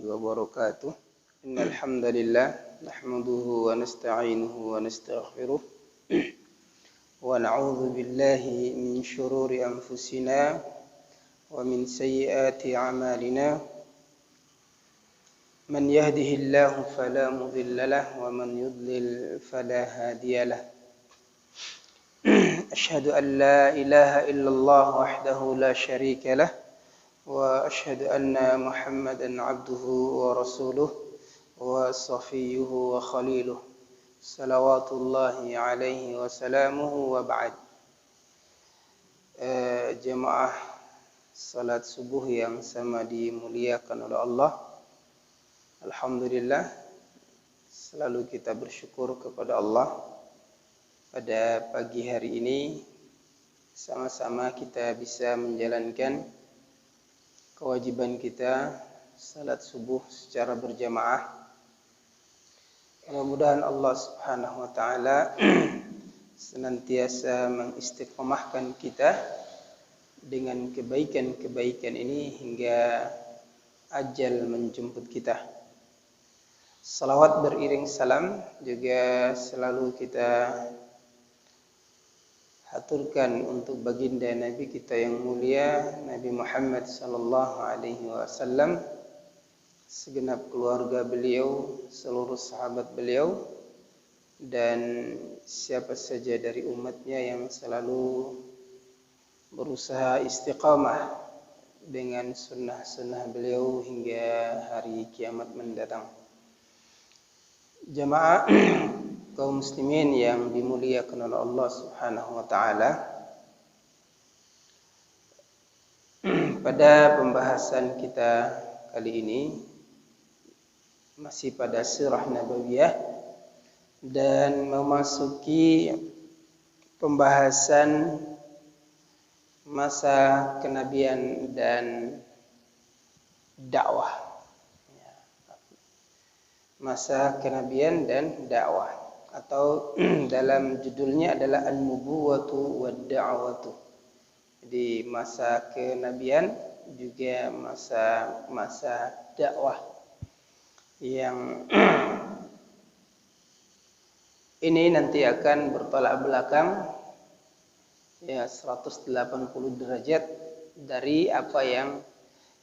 wabarakatuh. Innal hamdalillah nahmaduhu wa nasta'inuhu wa nastaghfiruh wa na'udzu billahi min shururi anfusina wa min sayyiati a'malina. Man yahdihillahu fala mudilla lahu wa man yudlil fala hadiya lahu. Asyhadu an la ilaha illallah wahdahu la syarika lah wa asyhadu anna Muhammadan abduhu wa rasuluh wa safiyuhu wa khaliluh salawatullahi alaihi wa salamuhu wa ba'd. Jemaah salat subuh yang sama dimuliakan oleh Allah, alhamdulillah selalu kita bersyukur kepada Allah. Pada pagi hari ini sama-sama kita bisa menjalankan kewajiban kita salat subuh secara berjamaah. Mudah-mudahan Allah Subhanahu wa taala senantiasa mengistiqomahkan kita dengan kebaikan-kebaikan ini hingga ajal menjemput kita. Salawat beriring salam juga selalu kita haturkan untuk baginda Nabi kita yang mulia, Nabi Muhammad sallallahu alaihi wasallam, segenap keluarga beliau, seluruh sahabat beliau, dan siapa saja dari umatnya yang selalu berusaha istiqamah dengan sunnah-sunnah beliau hingga hari kiamat mendatang. Jamaah kaum muslimin yang dimuliakan oleh Allah Subhanahu wa taala, pada pembahasan kita kali ini masih pada sirah nabawiyah dan memasuki pembahasan masa kenabian dan dakwah. Masa kenabian dan dakwah, atau dalam judulnya adalah an-nubuwatu wad-da'watu. Jadi masa kenabian juga masa dakwah yang ini nanti akan bertolak belakang ya 180 derajat dari apa yang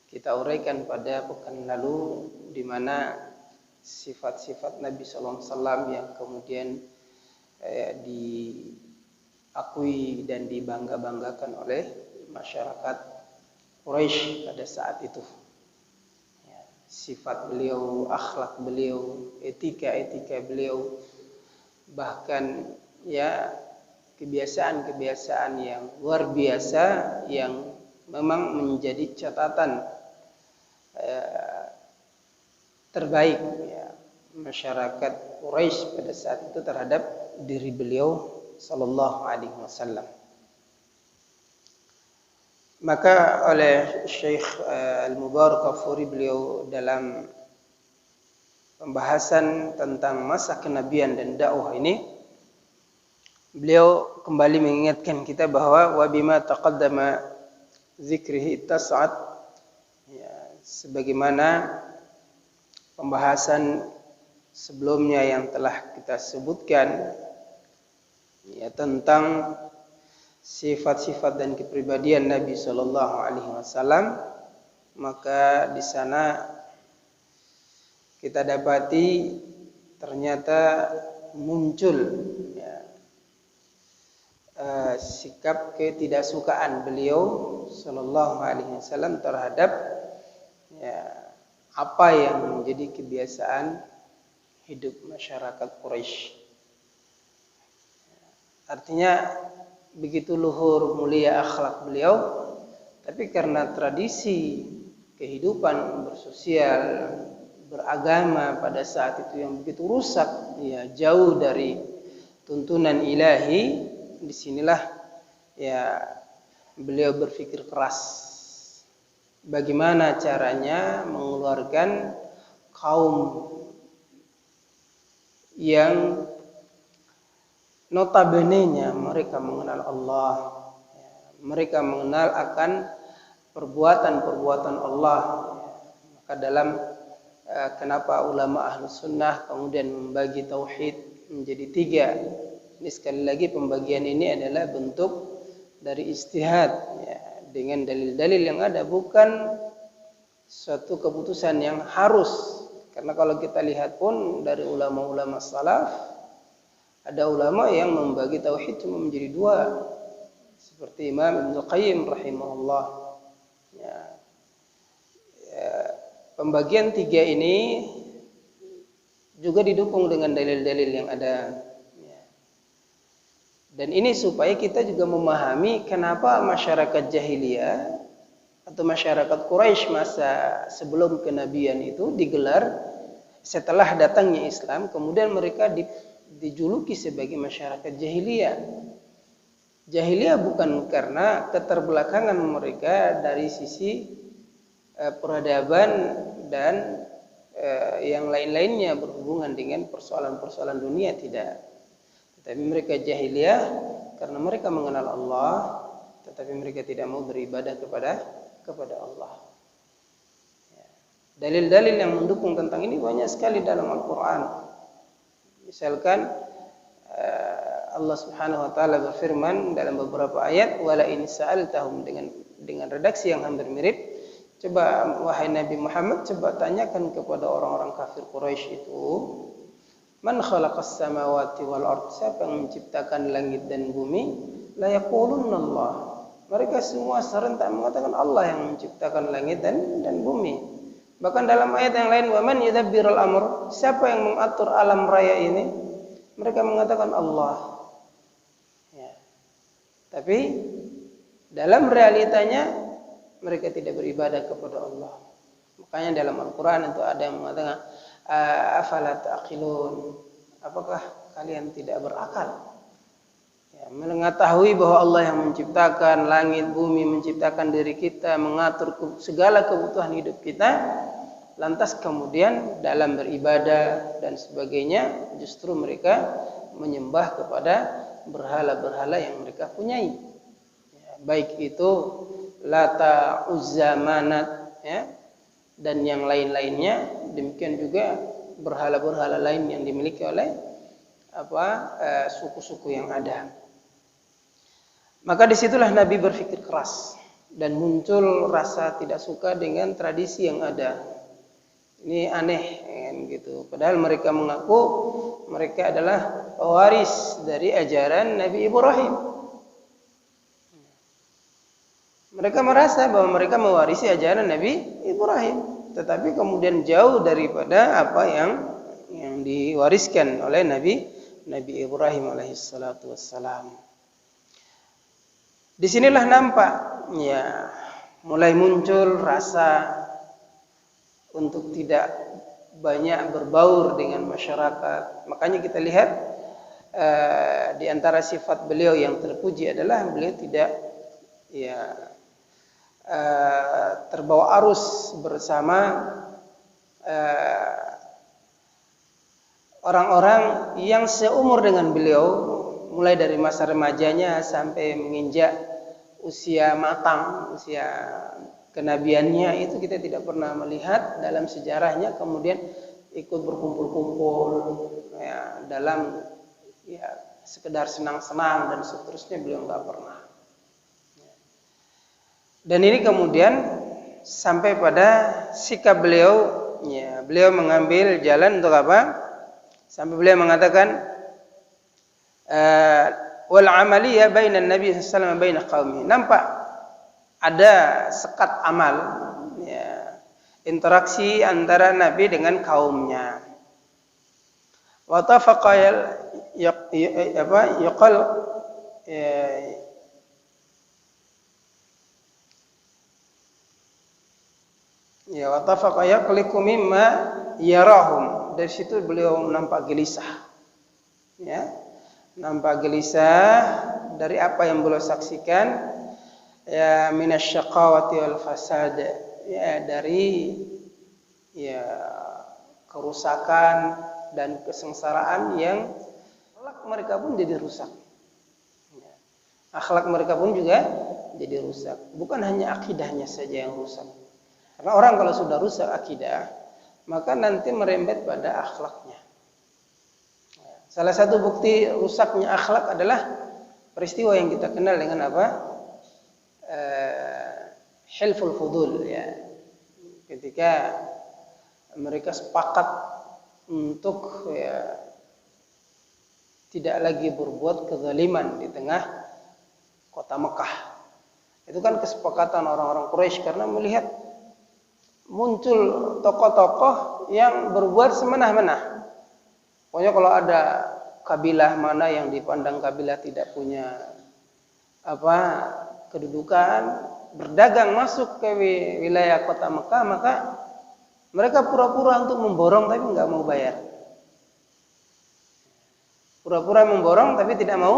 kita uraikan pada pekan lalu, di mana sifat-sifat Nabi sallallahu alaihi wasallam yang kemudian diakui dan dibangga-banggakan oleh masyarakat Quraisy pada saat itu. Sifat beliau, akhlak beliau, etika beliau, bahkan ya kebiasaan-kebiasaan yang luar biasa yang memang menjadi catatan terbaik ya, masyarakat Quraisy pada saat itu terhadap diri beliau sallallahu alaihi wasallam. Maka oleh Syekh Al-Mubarakfuri, beliau dalam pembahasan tentang masa kenabian dan dakwah ini, beliau kembali mengingatkan kita bahwa wa bima taqaddama zikrihi tas'ad, ya, sebagaimana pembahasan sebelumnya yang telah kita sebutkan ya, tentang sifat-sifat dan kepribadian Nabi sallallahu alaihi wasallam, maka di sana kita dapati ternyata muncul ya, sikap ketidaksukaan beliau sallallahu alaihi wasallam terhadap ya, apa yang menjadi kebiasaan hidup masyarakat Quraisy. Artinya begitu luhur mulia akhlak beliau, tapi karena tradisi kehidupan bersosial, beragama pada saat itu yang begitu rusak, ya, jauh dari tuntunan ilahi, disinilah ya beliau berpikir keras bagaimana caranya mengeluarkan kaum yang notabene-nya mereka mengenal Allah, mereka mengenal akan perbuatan-perbuatan Allah. Maka dalam kenapa ulama Ahlus Sunnah kemudian membagi tauhid menjadi 3. Ini sekali lagi pembagian ini adalah bentuk dari ijtihad ya, dengan dalil-dalil yang ada, bukan suatu keputusan yang harus. Karena kalau kita lihat pun dari ulama-ulama salaf, ada ulama yang membagi tauhid cuma menjadi 2, seperti Imam Ibnu Qayyim rahimahullah. Ya. Pembagian 3 ini juga didukung dengan dalil-dalil yang ada. Ya. Dan ini supaya kita juga memahami kenapa masyarakat jahiliyah atau masyarakat Quraisy masa sebelum kenabian itu digelar setelah datangnya Islam, kemudian mereka dijuluki sebagai masyarakat jahiliyah. Jahiliyah bukan karena keterbelakangan mereka dari sisi peradaban dan yang lain-lainnya berhubungan dengan persoalan-persoalan dunia, tidak. Tetapi mereka jahiliyah karena mereka mengenal Allah, tetapi mereka tidak mau beribadah kepada Allah. Dalil-dalil yang mendukung tentang ini banyak sekali dalam Al-Quran. Misalkan Allah Subhanahu wa taala berfirman dalam beberapa ayat, wala in sa'altahum, dengan redaksi yang hampir mirip. Coba wahai Nabi Muhammad, coba tanyakan kepada orang-orang kafir Quraisy itu, man khalaqas samawati wal ard, siapa yang menciptakan langit dan bumi? La yaqulunna Allah. Mereka semua serentak mengatakan Allah yang menciptakan langit dan bumi. Bahkan dalam ayat yang lain, wa man yudabbirul amr, siapa yang mengatur alam raya ini? Mereka mengatakan Allah. Ya. Tapi dalam realitanya mereka tidak beribadah kepada Allah. Makanya dalam Al-Quran itu ada yang mengatakan, afala ta'qilun, apakah kalian tidak berakal? Ya, mengetahui bahwa Allah yang menciptakan langit, bumi, menciptakan diri kita, mengatur segala kebutuhan hidup kita, lantas kemudian dalam beribadah dan sebagainya justru mereka menyembah kepada berhala-berhala yang mereka punyai. Ya, baik itu Lata, Uzza, Manat, ya, dan yang lain-lainnya. Demikian juga berhala-berhala lain yang dimiliki oleh suku-suku yang ada. Maka disitulah Nabi berpikir keras dan muncul rasa tidak suka dengan tradisi yang ada. Ini aneh kan, gitu. Padahal mereka mengaku mereka adalah pewaris dari ajaran Nabi Ibrahim. Mereka merasa bahwa mereka mewarisi ajaran Nabi Ibrahim, tetapi kemudian jauh daripada apa yang diwariskan oleh Nabi Ibrahim alaihissalatu wassalam. Disinilah nampak ya mulai muncul rasa untuk tidak banyak berbaur dengan masyarakat. Makanya kita lihat di antara sifat beliau yang terpuji adalah beliau tidak terbawa arus bersama orang-orang yang seumur dengan beliau, mulai dari masa remajanya sampai menginjak usia matang, usia kenabiannya. Itu kita tidak pernah melihat dalam sejarahnya kemudian ikut berkumpul-kumpul ya, dalam ya sekedar senang-senang dan seterusnya, beliau nggak pernah. Dan ini kemudian sampai pada sikap beliau, ya, beliau mengambil jalan untuk apa? Sampai beliau mengatakan wal amaliyah bainan nabi sallallahu alaihi wasallam baina qaumi. Nampak ada sekat amal, ya, interaksi antara Nabi dengan kaumnya. Wa tafaqa yuqal ya wa tafaqa yaqliqu mimma yarahum. Dari situ beliau nampak gelisah. Ya. Nampak gelisah dari apa yang beliau saksikan, ya, minasyaqawati wal fasad, ya, dari ya kerusakan dan kesengsaraan yang akhlak mereka pun jadi rusak. Ya. Akhlak mereka pun juga jadi rusak. Bukan hanya akidahnya saja yang rusak. Karena orang kalau sudah rusak akidah, maka nanti merembet pada akhlaknya. Salah satu bukti rusaknya akhlak adalah peristiwa yang kita kenal dengan apa? Hilful fudul, ya. Ketika mereka sepakat untuk tidak lagi berbuat kezaliman di tengah kota Mekah. Itu kan kesepakatan orang-orang Quraisy karena melihat muncul tokoh-tokoh yang berbuat semena-mena. Pokoknya kalau ada kabilah mana yang dipandang kabilah tidak punya kedudukan, berdagang masuk ke wilayah kota Mekah, maka mereka pura-pura untuk memborong tapi nggak mau bayar. Pura-pura memborong tapi tidak mau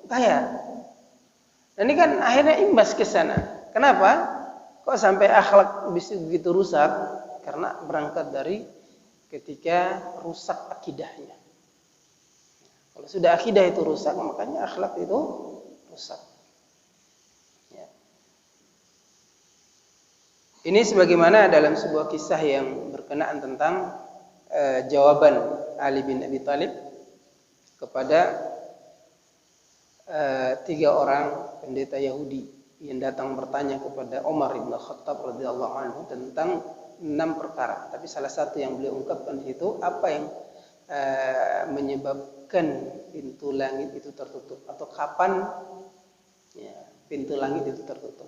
bayar. Dan ini kan akhirnya imbas ke sana. Kenapa? Kok sampai akhlak begitu rusak? Karena berangkat dari ketika rusak akidahnya. Kalau sudah akidah itu rusak, makanya akhlak itu rusak. Ya. Ini sebagaimana dalam sebuah kisah yang berkenaan tentang jawaban Ali bin Abi Thalib kepada 3 orang pendeta Yahudi yang datang bertanya kepada Umar bin Khattab radhiyallahu anhu tentang 6 perkara. Tapi salah satu yang beliau ungkapkan itu apa yang menyebabkan pintu langit itu tertutup, atau kapan pintu langit itu tertutup.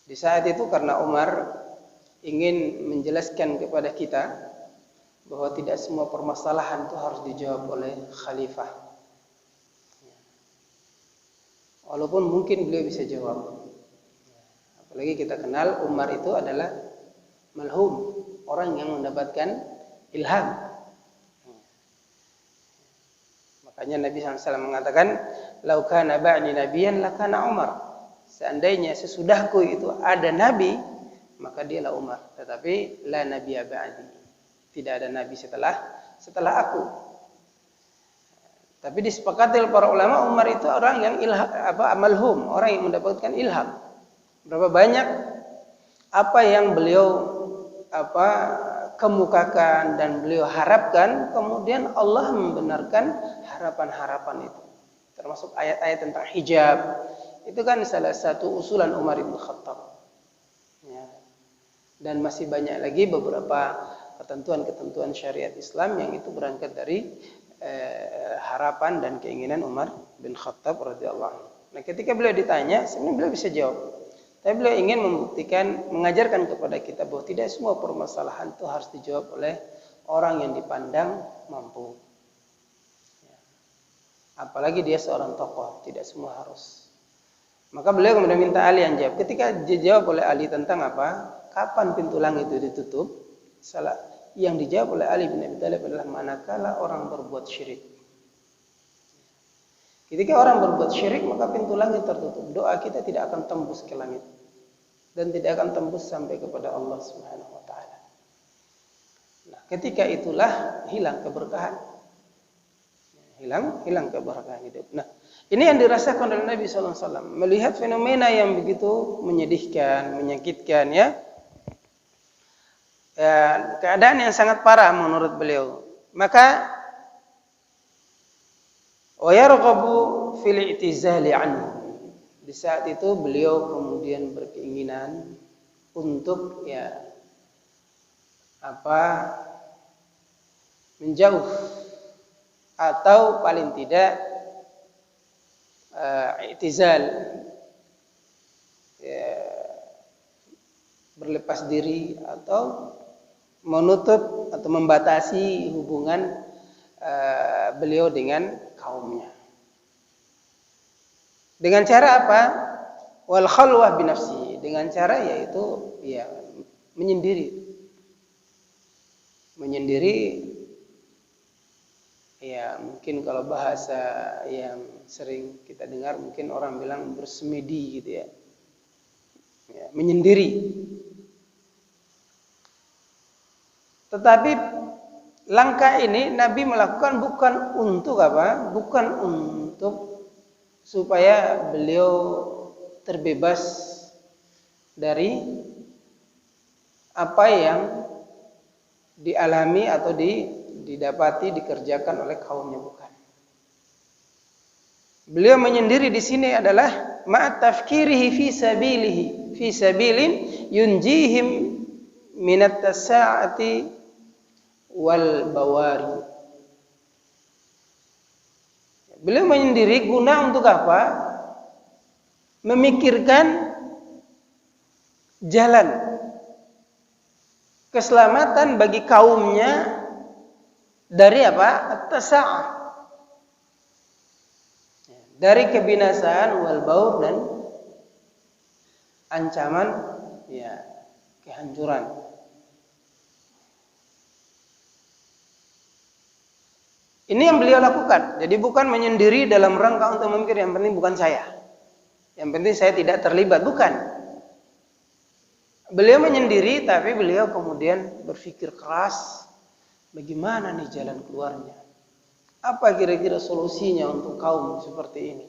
Di saat itu karena Umar ingin menjelaskan kepada kita bahwa tidak semua permasalahan itu harus dijawab oleh khalifah. Walaupun mungkin beliau bisa jawab. Apalagi kita kenal Umar itu adalah malhum, orang yang mendapatkan ilham. Makanya Nabi SAW mengatakan, "Lau kana ba'di nabiyyan lakana Umar." Seandainya sesudahku itu ada nabi, maka dialah Umar. Tetapi la nabiyya ba'di. Tidak ada nabi setelah aku. Tapi disepakati oleh para ulama, Umar itu orang yang malhum, orang yang mendapatkan ilham. Berapa banyak apa yang beliau kemukakan dan beliau harapkan, kemudian Allah membenarkan harapan-harapan itu. Termasuk ayat-ayat tentang hijab. Itu kan salah satu usulan Umar bin Khattab. Ya. Dan masih banyak lagi beberapa ketentuan-ketentuan syariat Islam yang itu berangkat dari harapan dan keinginan Umar bin Khattab radhiyallahu anhu. Nah, ketika beliau ditanya, sebenarnya beliau bisa jawab. Tapi beliau ingin membuktikan, mengajarkan kepada kita bahwa tidak semua permasalahan itu harus dijawab oleh orang yang dipandang mampu. Ya. Apalagi dia seorang tokoh, tidak semua harus. Maka beliau kemudian minta Ali yang jawab. Ketika dijawab oleh Ali tentang kapan pintu langit itu ditutup, yang dijawab oleh Ali bin Abi Thalib adalah manakala orang berbuat syirik. Ketika orang berbuat syirik, maka pintu langit tertutup. Doa kita tidak akan tembus ke langit dan tidak akan tembus sampai kepada Allah Subhanahu wa taala. Nah, ketika itulah hilang keberkahan. Hilang keberkahan hidup. Nah, ini yang dirasakan oleh Nabi sallallahu alaihi wasallam, melihat fenomena yang begitu menyedihkan, menyakitkan, ya, keadaan yang sangat parah menurut beliau. Maka wa yarghabu fil i'tizali anhu. Di saat itu beliau kemudian berkeinginan untuk menjauh, atau paling tidak i'tizal, berlepas diri atau menutup atau membatasi hubungan beliau dengan kaumnya. Dengan cara apa? Wal khalwah bi nafsihi, dengan cara yaitu menyendiri. Mungkin kalau bahasa yang sering kita dengar, mungkin orang bilang bersemedi gitu ya. Menyendiri. Tetapi langkah ini Nabi melakukan bukan untuk bukan untuk supaya beliau terbebas dari apa yang dialami atau didapati dikerjakan oleh kaumnya, bukan. Beliau menyendiri di sini adalah ma'at tafkirihi fi sabilin yunjihim minat tasa'ati wal bawari. Beliau menyendiri guna untuk apa? Memikirkan jalan keselamatan bagi kaumnya dari apa? At-tasa'ah, dari kebinasaan wal baur dan ancaman ya kehancuran. Ini yang beliau lakukan. Jadi bukan menyendiri dalam rangka untuk memikir yang penting bukan saya, yang penting saya tidak terlibat, bukan. Beliau menyendiri, tapi beliau kemudian berpikir keras, bagaimana nih jalan keluarnya? Apa kira-kira solusinya untuk kaum seperti ini?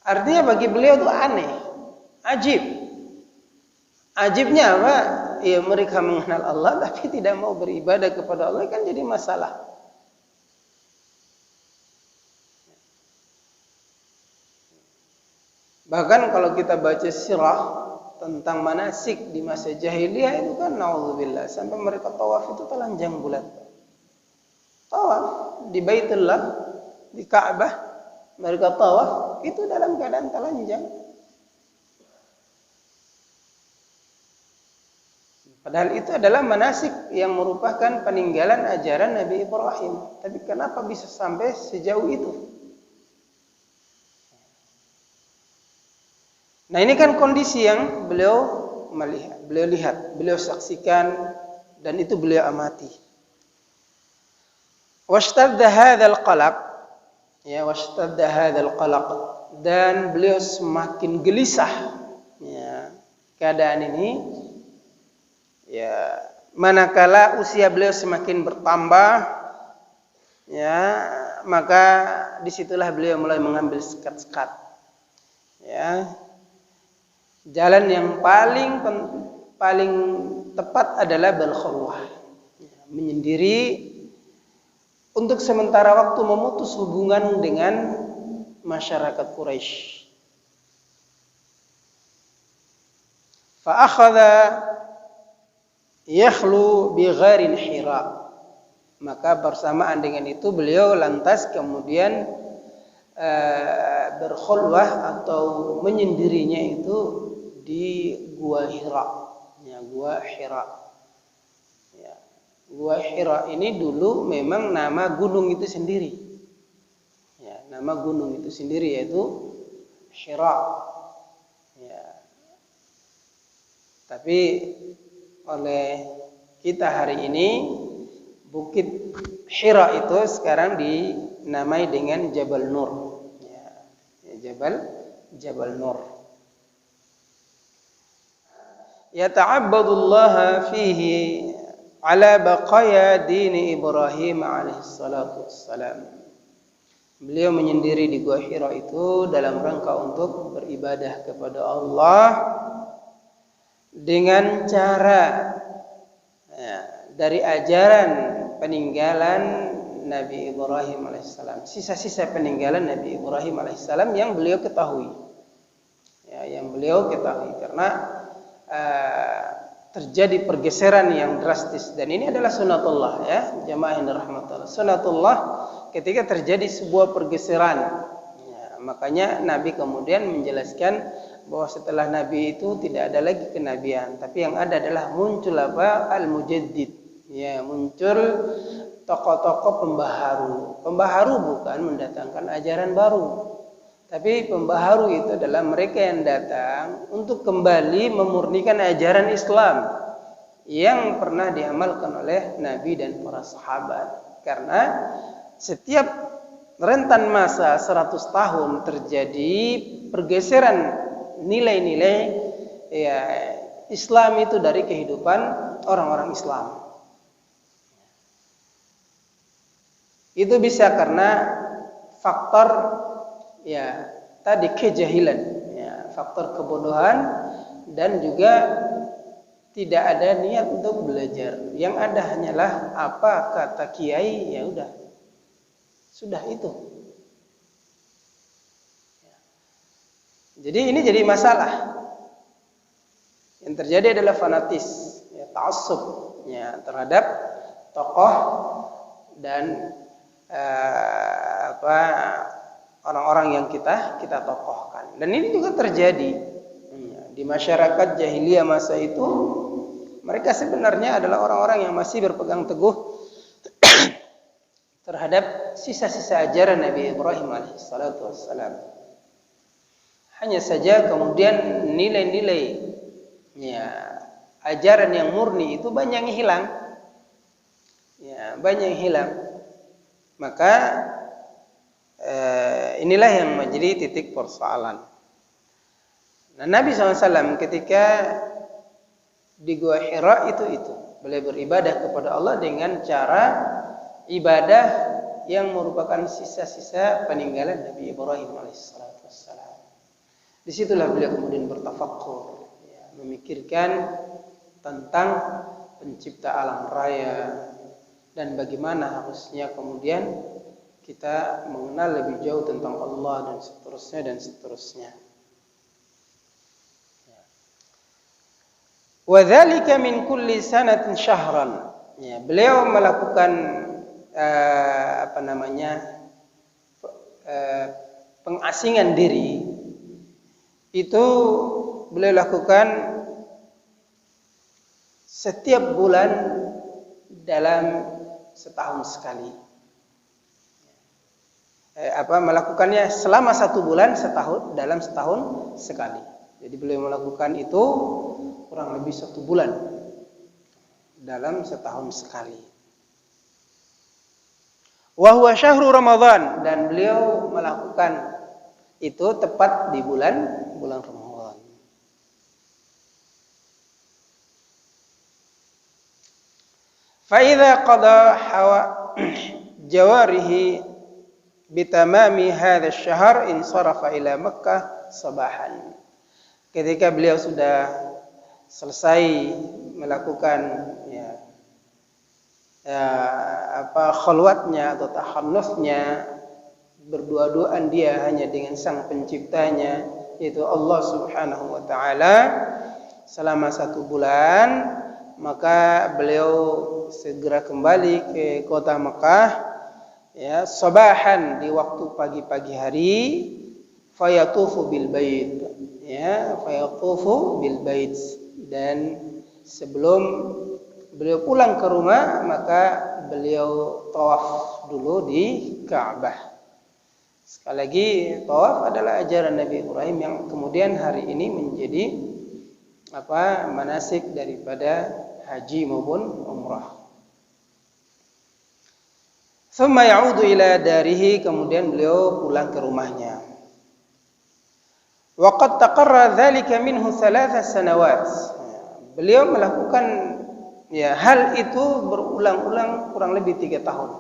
Artinya bagi beliau itu aneh, ajib. Ajibnya apa? Ya mereka mengenal Allah tapi tidak mau beribadah kepada Allah, kan jadi masalah. Bahkan kalau kita baca sirah tentang manasik di masa jahiliyah itu kan naudzubillah, sampai mereka tawaf itu telanjang bulat. Tawaf di Baitullah, di Ka'bah, mereka tawaf itu dalam keadaan telanjang. Padahal itu adalah manasik yang merupakan peninggalan ajaran Nabi Ibrahim. Tapi kenapa bisa sampai sejauh itu? Nah, ini kan kondisi yang beliau melihat, beliau lihat, beliau saksikan, dan itu beliau amati. Washtadda hadzal qalaq, ya, washtadda hadzal qalaq, dan beliau semakin gelisah, ya, keadaan ini, ya, manakala usia beliau semakin bertambah, ya, maka disitulah beliau mulai mengambil sekat-sekat, ya. Jalan yang paling tepat adalah berkhulwah, menyendiri untuk sementara waktu, memutus hubungan dengan masyarakat Quraisy. Fa akhadha yakhlu bi gharin Hira. Maka bersamaan dengan itu beliau lantas kemudian berkhulwah atau menyendirinya itu di Gua Hira, ya, Gua Hira. Ya, Gua Hira ini dulu memang nama gunung itu sendiri. Ya, nama gunung itu sendiri yaitu Hira. Ya. Tapi oleh kita hari ini Bukit Hira itu sekarang dinamai dengan Jabal Nur. Ya, Jabal Nur. Yata'abbadullaha fihi ala baqaya dini Ibrahim alaihi salatu wassalam. Beliau menyendiri di Gua Hira itu dalam rangka untuk beribadah kepada Allah dengan cara, ya, dari ajaran peninggalan Nabi Ibrahim alaihissalam, sisa-sisa peninggalan Nabi Ibrahim alaihissalam yang beliau ketahui, ya, yang beliau ketahui, karena terjadi pergeseran yang drastis, dan ini adalah sunatullah, ya, jamaah yang dirahmati. Sunatullah ketika terjadi sebuah pergeseran, ya, makanya Nabi kemudian menjelaskan bahwa setelah Nabi itu tidak ada lagi kenabian, tapi yang ada adalah muncul apa? Al-Mujaddid, ya, muncul tokoh-tokoh pembaharu. Pembaharu bukan mendatangkan ajaran baru, tapi pembaharu itu adalah mereka yang datang untuk kembali memurnikan ajaran Islam yang pernah diamalkan oleh Nabi dan para sahabat. Karena setiap rentan masa 100 tahun terjadi pergeseran nilai-nilai, ya, Islam itu dari kehidupan orang-orang Islam. Itu bisa karena faktor, ya, tadi kejahilan, ya, faktor kebodohan, dan juga tidak ada niat untuk belajar. Yang ada hanyalah apa kata kiai, ya udah. Sudah itu. Jadi ini jadi masalah. Yang terjadi adalah fanatis, ya, ta'assub, ya, terhadap tokoh dan orang-orang yang kita tokohkan. Dan ini juga terjadi di masyarakat jahiliyah masa itu. Mereka sebenarnya adalah orang-orang yang masih berpegang teguh terhadap sisa-sisa ajaran Nabi Ibrahim alaihissalatu wassalam. Hanya saja kemudian nilai-nilai, ya, ajaran yang murni itu banyak yang hilang. Ya, banyak yang hilang. Maka inilah yang menjadi titik persoalan. Nah, Nabi SAW ketika di Gua Hira itu beliau beribadah kepada Allah dengan cara ibadah yang merupakan sisa-sisa peninggalan Nabi Ibrahim alaihissalatu wassalam. Disitulah beliau kemudian bertafakkur, ya, memikirkan tentang pencipta alam raya dan bagaimana harusnya kemudian kita mengenal lebih jauh tentang Allah dan seterusnya. Wa dzalika min kulli sanatin syahran. Ya, beliau melakukan pengasingan diri itu beliau lakukan setiap bulan dalam setahun sekali. Melakukannya selama 1 bulan dalam setahun sekali. Jadi beliau melakukan itu kurang lebih 1 bulan dalam setahun sekali. Wa huwa syahru Ramadan, dan beliau melakukan itu tepat di bulan Ramadan. Fa idza qada jawarihi bitamami hadzal syahr insarafa ila Makkah sabahan. Ketika beliau sudah selesai melakukan khalwatnya atau tahannusnya, berdua-duaan dia hanya dengan sang penciptanya, yaitu Allah Subhanahu wa taala, selama 1 bulan, maka beliau segera kembali ke kota Mekah, ya, sabahan, di waktu pagi-pagi hari, fayatufu bil bait, ya, fayatufu bil bait, dan sebelum beliau pulang ke rumah maka beliau tawaf dulu di Ka'bah. Sekali lagi, tawaf adalah ajaran Nabi Ibrahim yang kemudian hari ini menjadi manasik daripada haji maupun umrah. Thumma ya'udu ila darihi, kemudian beliau pulang ke rumahnya. Wa qad taqarra dzalika minhu 3 sanawat. Beliau melakukan hal itu berulang-ulang kurang lebih 3 tahun.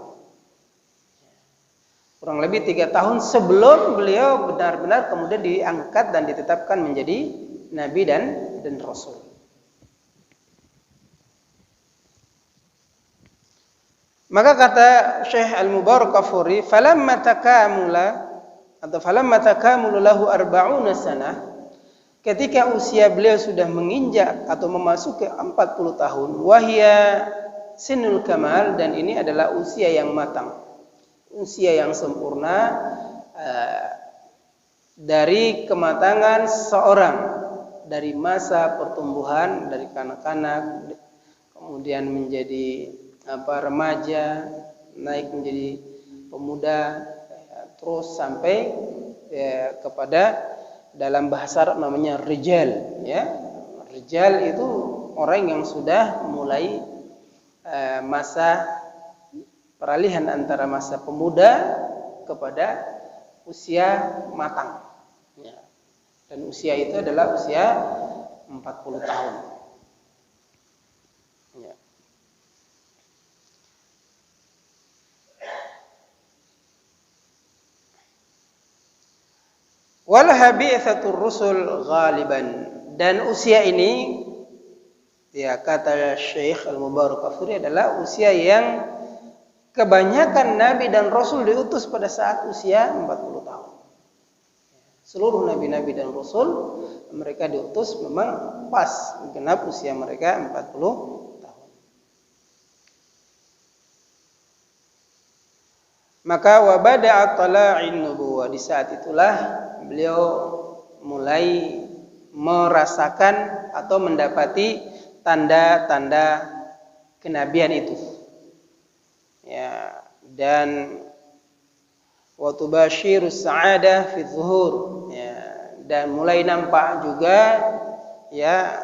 Kurang lebih 3 tahun sebelum beliau benar-benar kemudian diangkat dan ditetapkan menjadi nabi dan rasul. Maka kata Syekh Al-Mubarakfuri, falamma takamulu lahu 40 sanah, ketika usia beliau sudah menginjak atau memasuki 40 tahun, wahia sinul kamal, dan ini adalah usia yang matang, usia yang sempurna dari kematangan seorang, dari masa pertumbuhan dari kanak-kanak kemudian menjadi remaja, naik menjadi pemuda, terus sampai kepada dalam bahasa Arab namanya rijal, ya. Rijal itu orang yang sudah mulai masa peralihan antara masa pemuda kepada usia matang, ya. Dan usia itu adalah usia 40 tahun. Ya. Walaha bi'tsatur rusul ghaliban, dan usia ini Ya, kata Syekh Al-Mubarakfuri adalah usia yang kebanyakan Nabi dan Rasul diutus pada saat usia 40 tahun. Seluruh Nabi-Nabi dan Rasul mereka diutus memang pas genap usia mereka 40 tahun. Maka wabada'a tala'in nubuwah, di saat itulah beliau mulai merasakan atau mendapati tanda-tanda kenabian itu. Ya, dan wa tubashirus sa'adah fi dhuhur, ya, dan mulai nampak juga ya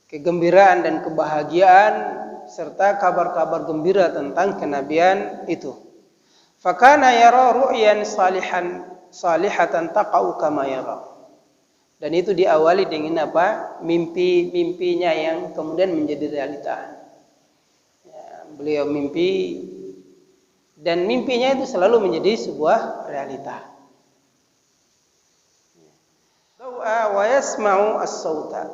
kegembiraan dan kebahagiaan serta kabar-kabar gembira tentang kenabian itu. Fakana yara ru'yan salihatan taqa'u kama yara. Dan itu diawali dengan apa? Mimpi-mimpinya yang kemudian menjadi realita. Ya, beliau mimpi dan mimpinya itu selalu menjadi sebuah realita. Wa yasma'u as-sauta.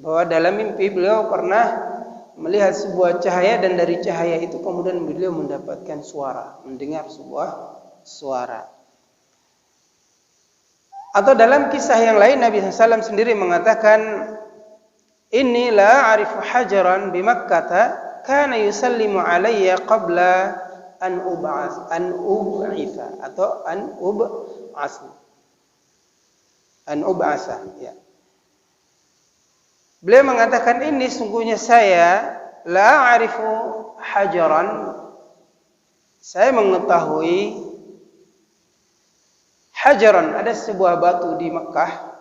Bahwa dalam mimpi beliau pernah melihat sebuah cahaya dan dari cahaya itu kemudian beliau mendapatkan suara, mendengar sebuah suara. Atau dalam kisah yang lain Nabi SAW sendiri mengatakan, inni la a'rifu hajaran bi Makkah kana yusallimu alayya qabla an ub'atha atau an ub'asa, ya. Beliau mengatakan, ini sungguhnya saya la a'rifu hajaran, saya mengetahui hajaran, ada sebuah batu di Mekah,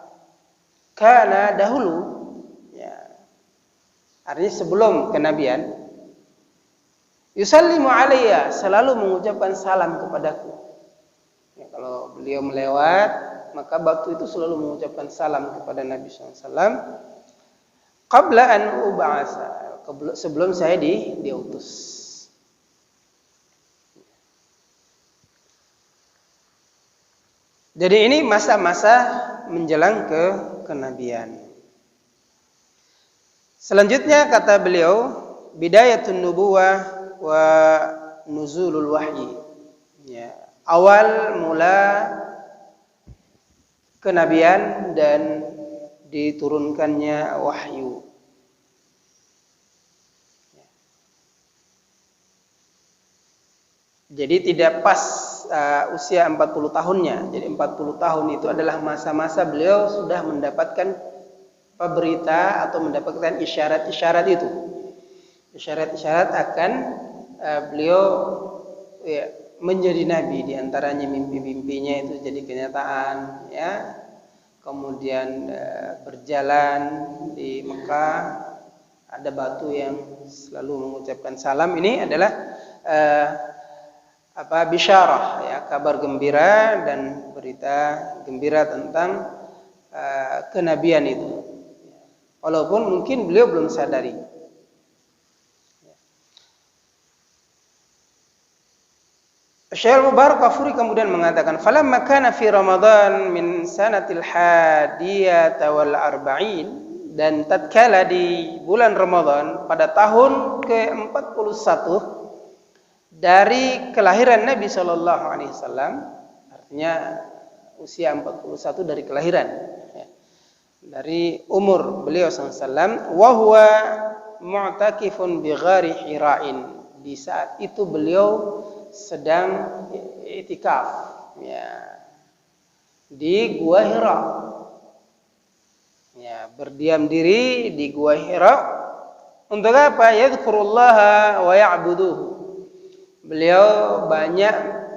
karena dahulu, ya, artinya sebelum kenabian, yusallimu alayya, selalu mengucapkan salam kepadaku. Ya, kalau beliau melewat, maka batu itu selalu mengucapkan salam kepada Nabi SAW. Qabla an ub'asa, sebelum saya diutus. Jadi ini masa-masa menjelang kenabian. Selanjutnya kata beliau, bidayatun nubuwah wa nuzulul wahyi. Ya, awal mula kenabian dan diturunkannya wahyu. Jadi tidak pas usia 40 tahunnya. Jadi 40 tahun itu adalah masa-masa beliau sudah mendapatkan berita atau mendapatkan isyarat-isyarat itu. Isyarat-isyarat akan beliau ya, menjadi nabi, di antaranya mimpi-mimpinya itu jadi kenyataan, ya. Kemudian berjalan di Mekah, ada batu yang selalu mengucapkan salam. Ini adalah bisyarah, ya, kabar gembira dan berita gembira tentang kenabian itu. Walaupun mungkin beliau belum sadari. Syekh Al-Mubarakfuri kemudian mengatakan, falamma kana fi Ramadan min sanatil hadiyata wal arba'in, dan tatkala di bulan Ramadan pada tahun ke-41 dari kelahiran Nabi Shallallahu Alaihi Wasallam, artinya usia 41 dari kelahiran, ya, dari umur beliau SAW, wa huwa mu'takifun bi ghari Hira'in, di saat itu beliau sedang i'tikaf, ya, di Gua Hira, ya, berdiam diri di Gua Hira untuk apa? Yadhkurullaha wa ya'buduhu. Beliau banyak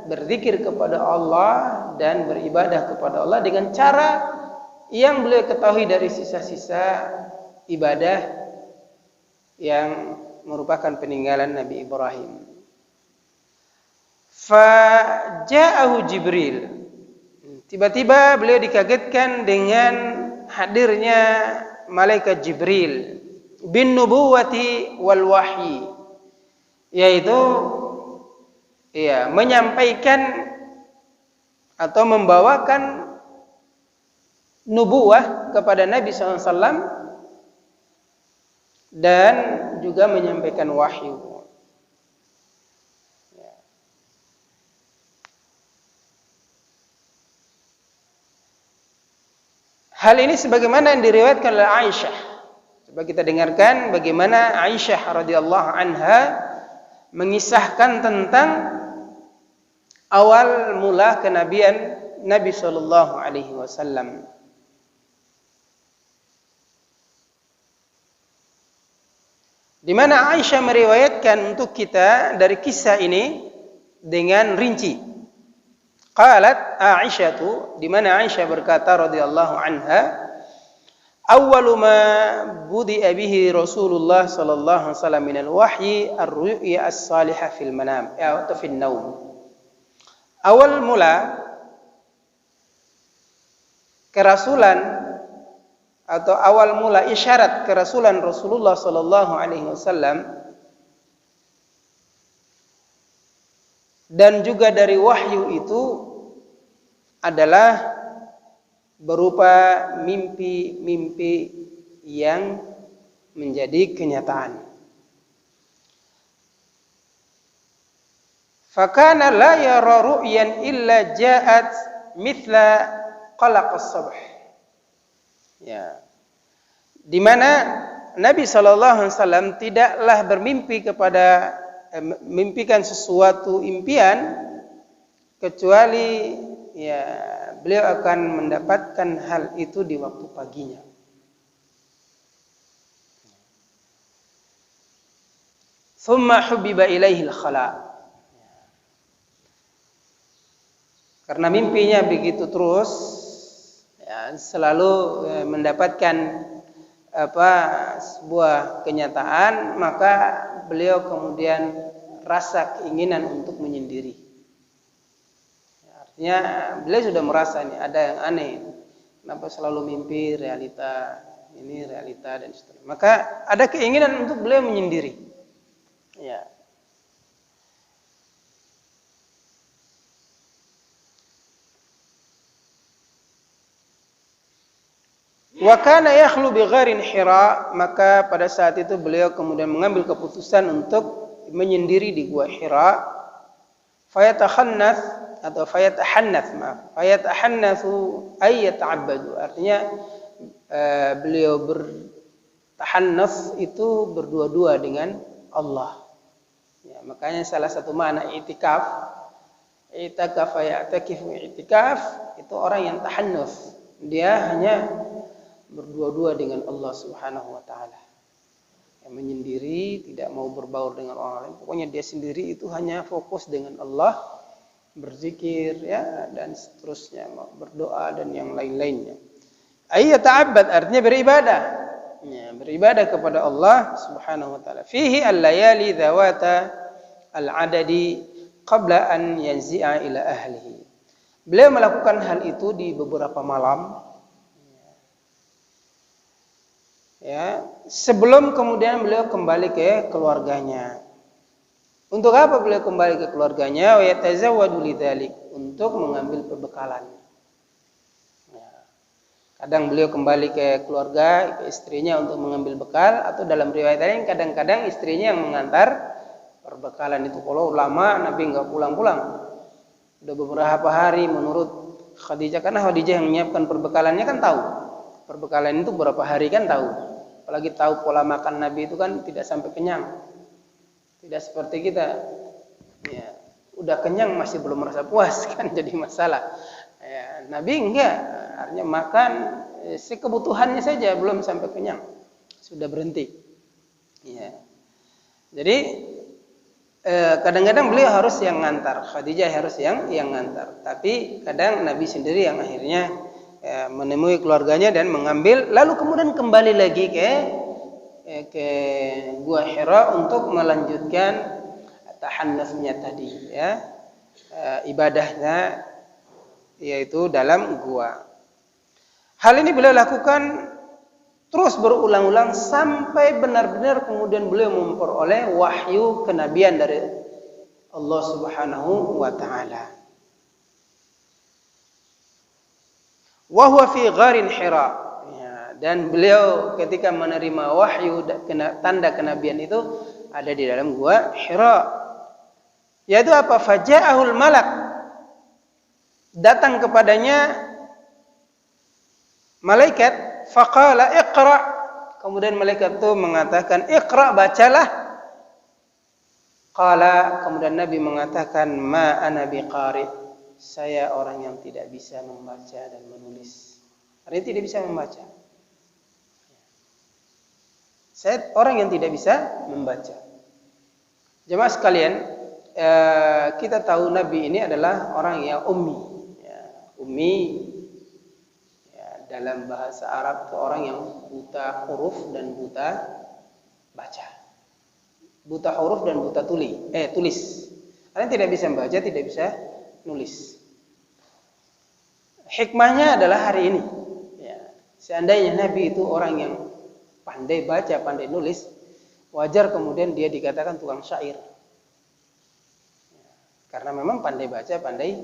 berzikir kepada Allah dan beribadah kepada Allah dengan cara yang beliau ketahui dari sisa-sisa ibadah yang merupakan peninggalan Nabi Ibrahim. Faja'ahu Jibril. Tiba-tiba beliau dikagetkan dengan hadirnya malaikat Jibril bin nubuwati wal wahyi, yaitu menyampaikan atau membawakan nubuwah kepada Nabi SAW dan juga menyampaikan wahyu. Hal ini sebagaimana yang diriwayatkan oleh Aisyah. Coba kita dengarkan bagaimana Aisyah radhiyallahu anha mengisahkan tentang awal mula kenabian Nabi sallallahu alaihi wasallam. Di mana Aisyah meriwayatkan untuk kita dari kisah ini dengan rinci. Qalat Aisyah, di mana Aisyah berkata radhiyallahu anha, awwalu ma budi'a bihi Rasulullah sallallahu alaihi wasallam min al-wahyi ar-ru'ya as-salihah fil manam atau fil naum. Awal mula kerasulan atau awal mula isyarat kerasulan Rasulullah sallallahu alaihi wasallam dan juga dari wahyu itu adalah berupa mimpi-mimpi yang menjadi kenyataan. Fakana la yara ru'yan illa ja'at mithla qalaq as-subh. Ya. Di mana Nabi sallallahu alaihi wasallam tidaklah bermimpi kepada mimpikan sesuatu impian kecuali ya beliau akan mendapatkan hal itu di waktu paginya. Thumma hubbiba ilaihi al-khala. Karena mimpinya begitu terus, ya, selalu mendapatkan sebuah kenyataan, maka beliau kemudian rasa keinginan untuk menyendiri. Artinya beliau sudah merasa nih ada yang aneh, kenapa selalu mimpi realita ini realita dan seterusnya. Maka ada keinginan untuk beliau menyendiri. Ya. Wa kana yakhlu bi gharin Hira, maka pada saat itu beliau kemudian mengambil keputusan untuk menyendiri di gua Hira. Fayatahannath atau fayatahannathu ay yata'abbadu, artinya beliau bertahannath itu berdua-dua dengan Allah. Ya, makanya salah satu makna i'tikaf, i'takafa ya'takifu i'tikaf, itu orang yang tahannuth, dia hanya berdua-dua dengan Allah Subhanahu wa taala. Yang menyendiri, tidak mau berbaur dengan orang lain. Pokoknya dia sendiri itu hanya fokus dengan Allah, berzikir ya dan seterusnya, berdoa dan yang lain-lainnya. Ay ta'abbad artinya beribadah. Ya, beribadah kepada Allah Subhanahu wa taala. Fihi al-layali dzawata al-adadi qabla an yanzi'a ila ahlihi. Beliau melakukan hal itu di beberapa malam. Ya, sebelum kemudian beliau kembali ke keluarganya. Untuk apa beliau kembali ke keluarganya? Wa yatazawwadu lidzalik, untuk mengambil perbekalan. Ya. Kadang beliau kembali ke keluarga, ke istrinya untuk mengambil bekal, atau dalam riwayat lain kadang-kadang istrinya yang mengantar perbekalan itu. Kalau lama Nabi enggak pulang-pulang. Udah beberapa hari menurut Khadijah, karena Khadijah yang menyiapkan perbekalannya kan tahu. Perbekalan itu berapa hari kan tahu. Apalagi tahu pola makan Nabi itu kan tidak sampai kenyang. Tidak seperti kita. Ya, udah kenyang masih belum merasa puas kan jadi masalah. Ya, Nabi enggak, artinya makan sekebutuhannya saja belum sampai kenyang. Sudah berhenti. Ya. Jadi kadang-kadang beliau harus yang ngantar, Khadijah harus yang ngantar. Tapi kadang Nabi sendiri yang akhirnya menemui keluarganya dan mengambil, lalu kemudian kembali lagi ke gua Hira untuk melanjutkan tahannusnya tadi, ya, ibadahnya yaitu dalam gua. Hal ini beliau lakukan terus berulang-ulang sampai benar-benar kemudian beliau memperoleh wahyu kenabian dari Allah Subhanahu wa taala. Wa huwa fi gharin Hira. Ya, dan beliau ketika menerima wahyu tanda kenabian itu ada di dalam gua Hira. Yaitu apa? Faja'ahul malak, datang kepadanya malaikat, faqala iqra, kemudian malaikat itu mengatakan iqra, bacalah. Qala, kemudian Nabi mengatakan ma ana biqari, saya orang yang tidak bisa membaca dan menulis. Artinya tidak bisa membaca. Saya orang yang tidak bisa membaca. Jemaah sekalian, kita tahu Nabi ini adalah orang yang ummi. Ummi dalam bahasa Arab itu orang yang buta huruf dan buta baca. Buta huruf dan buta tulis. Artinya tidak bisa membaca, tidak bisa nulis. Hikmahnya adalah hari ini. Seandainya Nabi itu orang yang pandai baca, pandai nulis, wajar kemudian dia dikatakan tukang syair. Karena memang pandai baca, pandai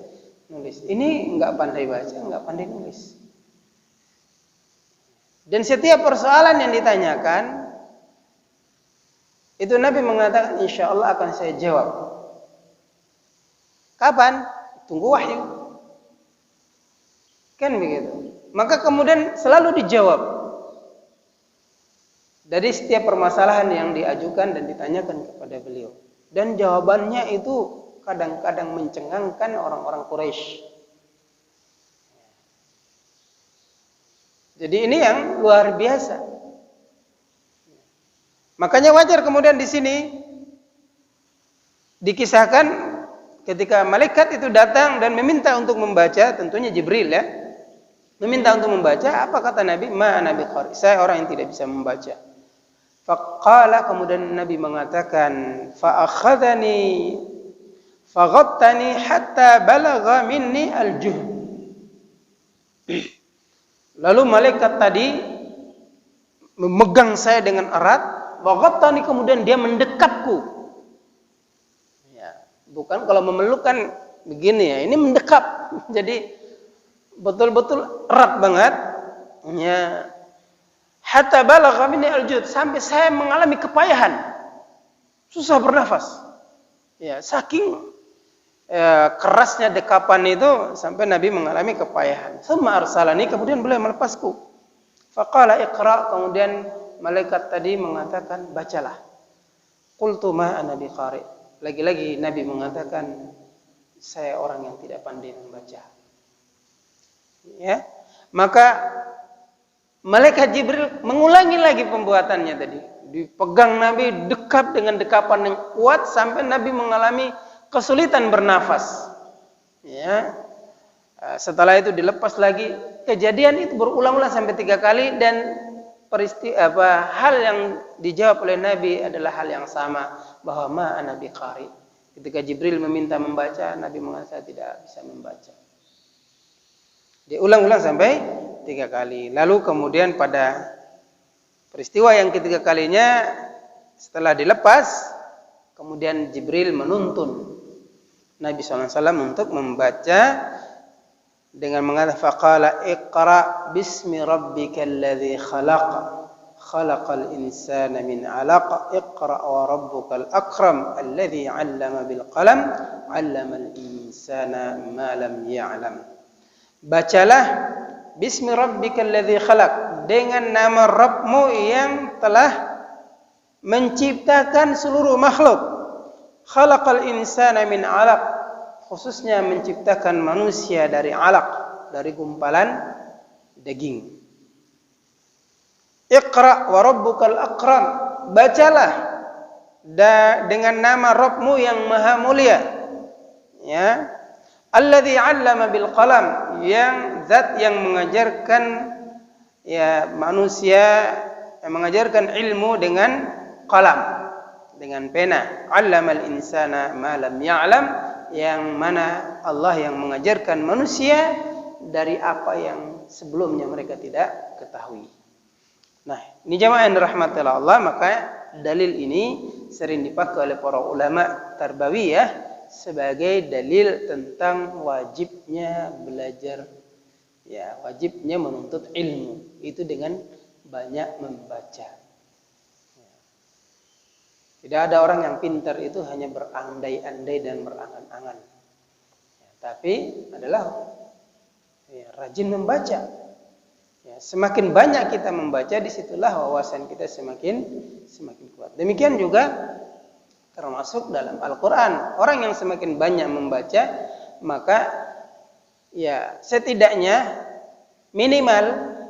nulis. Ini enggak pandai baca, enggak pandai nulis. Dan setiap persoalan yang ditanyakan, itu Nabi mengatakan insya Allah akan saya jawab. Kapan? Tunggu wahyu. Kan begitu. Maka kemudian selalu dijawab. Dari setiap permasalahan yang diajukan dan ditanyakan kepada beliau. Dan jawabannya itu kadang-kadang mencengangkan orang-orang Quraisy. Jadi ini yang luar biasa. Makanya wajar kemudian di sini dikisahkan ketika malaikat itu datang dan meminta untuk membaca, tentunya Jibril ya, meminta untuk membaca, apa kata Nabi? Ma ana biqari, saya orang yang tidak bisa membaca. Faqala, kemudian Nabi mengatakan, fa akhadhani faghattani hatta balagha minni al-juhd. Lalu malaikat tadi memegang saya dengan erat, faghattani, kemudian dia mendekapku. Ya, bukan kalau memeluk kan begini ya, ini mendekap. Jadi betul-betul erat banget. Ya. Hatta balagha minni al-juhd, sampai saya mengalami kepayahan. Susah bernafas. Ya, saking kerasnya dekapan itu sampai Nabi mengalami kepayahan. Tsumma arsalani, kemudian beliau melepasku. Faqala iqra, kemudian malaikat tadi mengatakan bacalah. Qultu ma ana biqari. Lagi-lagi Nabi mengatakan saya orang yang tidak pandai membaca. Ya. Maka malaikat Jibril mengulangi lagi pembuatannya tadi. Dipegang Nabi, dekap dengan dekapan yang kuat sampai Nabi mengalami kesulitan bernafas. Ya. Setelah itu dilepas lagi. Kejadian itu berulang-ulang sampai 3 kali dan hal yang dijawab oleh Nabi adalah hal yang sama, bahwa ma ana biqari. Ketika Jibril meminta membaca, Nabi mengatakan saya tidak bisa membaca. Diulang-ulang sampai 3 kali. Lalu kemudian pada peristiwa yang ketiga kalinya, setelah dilepas, kemudian Jibril menuntun Nabi SAW untuk membaca dengan mengatakan faqala iqra bismi rabbikal ladzi khalaq khalaqal insana min 'alaq iqra wa rabbukal akram alladzi 'allama bil qalam 'allamal insana ma lam ya'lam. Bacalah bismi rabbikal ladzi khalaq, dengan nama Rabbmu yang telah menciptakan seluruh makhluk. Khalaqal insana min 'alaq, khususnya menciptakan manusia dari 'alaq, dari gumpalan daging. Iqra wa rabbukal akram, bacalah dengan nama Rabbmu yang maha mulia. Ya. Alladzi 'allama bil qalam, yang zat yang mengajarkan ya manusia, yang mengajarkan ilmu dengan qalam, dengan pena. 'Allamal insana ma lam ya'lam, yang mana Allah yang mengajarkan manusia dari apa yang sebelumnya mereka tidak ketahui. Nah, ini jamaah yang dirahmati Allah, maka dalil ini sering dipakai oleh para ulama tarbawiyah sebagai dalil tentang wajibnya belajar, ya wajibnya menuntut ilmu itu dengan banyak membaca. Tidak ada orang yang pintar itu hanya berandai-andai dan berangan-angan. Tapi adalah rajin membaca. Semakin banyak kita membaca, disitulah wawasan kita semakin kuat. Demikian juga termasuk dalam Al-Quran. Orang yang semakin banyak membaca, maka setidaknya minimal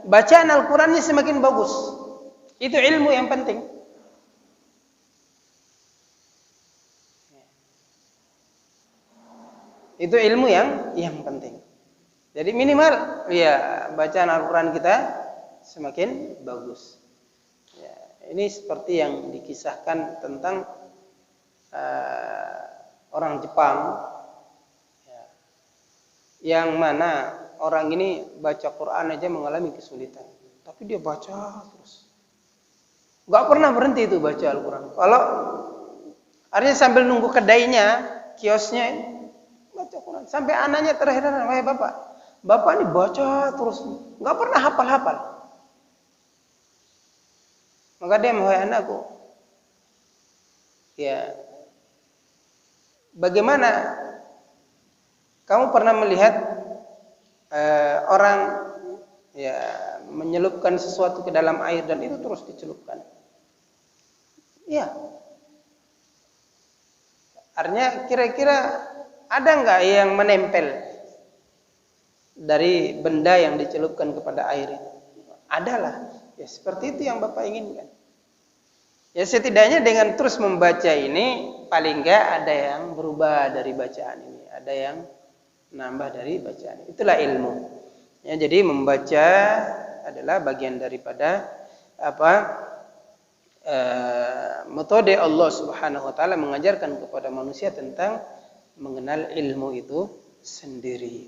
bacaan Al-Qurannya semakin bagus. Itu ilmu yang penting. Itu ilmu yang penting. Jadi minimal bacaan Al-Quran kita semakin bagus. Ini seperti yang dikisahkan tentang orang Jepang, yang mana orang ini baca Quran aja mengalami kesulitan, tapi dia baca terus, nggak pernah berhenti itu baca Al-Quran. Kalau artinya sambil nunggu kedainya, kiosnya baca Quran, sampai anaknya terheran, wahai bapak ini baca terus, nggak pernah hafal. Maka dia, wahai anakku, bagaimana kamu pernah melihat orang menyelupkan sesuatu ke dalam air dan itu terus dicelupkan? Artinya kira-kira ada nggak yang menempel dari benda yang dicelupkan kepada air itu? Adalah. Seperti itu yang Bapak inginkan. Setidaknya dengan terus membaca ini, paling nggak ada yang berubah dari bacaan ini, ada yang nambah dari bacaan. Itulah ilmu. Jadi membaca adalah bagian daripada metode Allah Subhanahu wa taala mengajarkan kepada manusia tentang mengenal ilmu itu sendiri.